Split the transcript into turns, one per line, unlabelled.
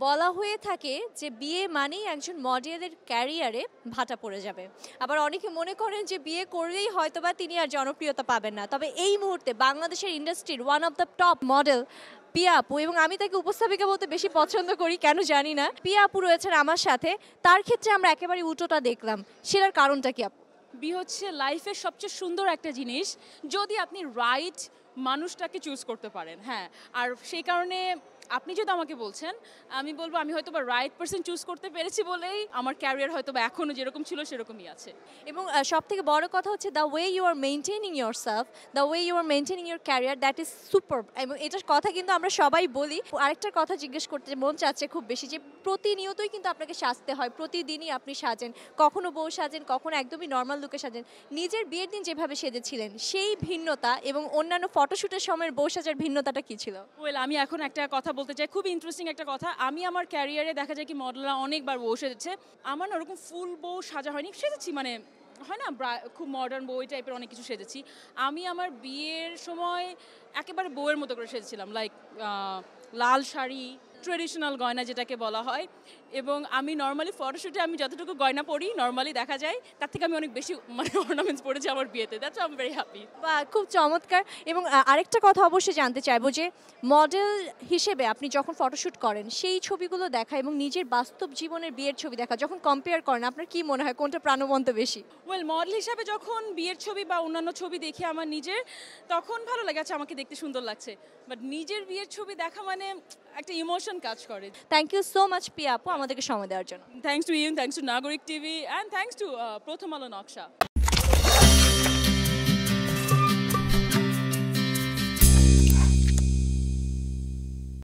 বলা হয়ে থাকে যে বিয়ে মানেই একজন মডেলের ক্যারিয়ারে ভাটা পড়ে যাবে। আবার অনেকে মনে করেন যে বিয়ে করলেই হয়তোবা তিনি আর জনপ্রিয়তা পাবেন না। তবে এই মুহূর্তে বাংলাদেশের ইন্ডাস্ট্রির one of the top model Piya আপু, এবং আমি তাকে উপস্থাপিকা বলতে বেশি পছন্দ করি, কেন জানি না। পিয়া আপু রয়েছেন আমার সাথে। তার ক্ষেত্রে আমরা একেবারে উল্টোটা দেখলাম, সেটার কারণটা কি আপু?
বিয়ে হচ্ছে লাইফের সবচেয়ে সুন্দর একটা জিনিস যদি আপনি রাইট মানুষটাকে চুজ করতে পারেন। হ্যাঁ, আর সেই কারণে আপনি যদি আমাকে বলছেন, আমি বলবো আমি হয়তো বা রাইট পারসন চুজ করতে পেরেছি বলেই আমার ক্যারিয়ার হয়তো বা এখনও যেরকম ছিল সেরকমই আছে।
এবং সব থেকে বড় কথা হচ্ছে the way you are maintaining yourself, the way you are maintaining your career, that is super. এবং এটার কথা কিন্তু আমরা সবাই বলি। আরেকটার কথা জিজ্ঞেস করতে মন চাচ্ছে খুব বেশি, যে প্রতিনিয়তই কিন্তু আপনাকে সাজতে হয়, প্রতিদিনই আপনি সাজেন, কখনো বউ সাজেন, কখনো একদমই নর্মাল লুকে সাজেন। নিজের বিয়ের দিন যেভাবে সেজেছিলেন সেই ভিন্নতা এবং অন্যান্য ফটোশ্যুটের সময়ের বউ সাজার ভিন্নতাটা কি ছিল?
ওয়েল, আমি এখন একটা কথা বলতে চাই, খুব ইন্টারেস্টিং একটা কথা। আমি আমার ক্যারিয়ারে দেখা যায় কি মডেলরা অনেকবার বউ সেজেছে, আমার না ওরকম ফুল বউ সাজা হয়নি। সেজেছি মানে হয় না খুব মডার্ন বউ টাইপের অনেক কিছু সেজেছি। আমি আমার বিয়ের সময় একেবারে বউয়ের মতো করে সেজেছিলাম, লাইক লাল শাড়ি, ট্রেডিশনাল গয়না যেটাকে বলা হয়। এবং আমি নর্মালি ফটোশ্যুটে আমি যতটুকু গয়না পরি নর্মালি দেখা যায় তার থেকে আমি অনেক বেশি মানে অর্নামেন্টস পরেছি আমার বিয়েতে। That's I am very happy.
বা খুব চমৎকার। এবং আরেকটা কথা অবশ্যই জানতে চাইবো যে মডেল হিসেবে আপনি যখন ফটোশ্যুট করেন সেই ছবিগুলো দেখা এবং নিজের বাস্তব জীবনের বিয়ের ছবি দেখা, যখন কম্পেয়ার করেন আপনার কি মনে হয় কোনটা প্রাণবন্ত বেশি?
ওয়েল, মডেল হিসাবে যখন বিয়ের ছবি বা অন্যান্য ছবি দেখি আমার নিজের, তখন ভালো লাগে, আচ্ছা আমাকে দেখতে সুন্দর লাগছে। বাট নিজের বিয়ের ছবি দেখা মানে একটা ইমোশন কাজ করে।
Thank you so much Piya আপু আমাদেরকে সময় দেওয়ার জন্য।
Thanks to you, thanks to Nagorik TV, and thanks to Prothom Alo নকশা।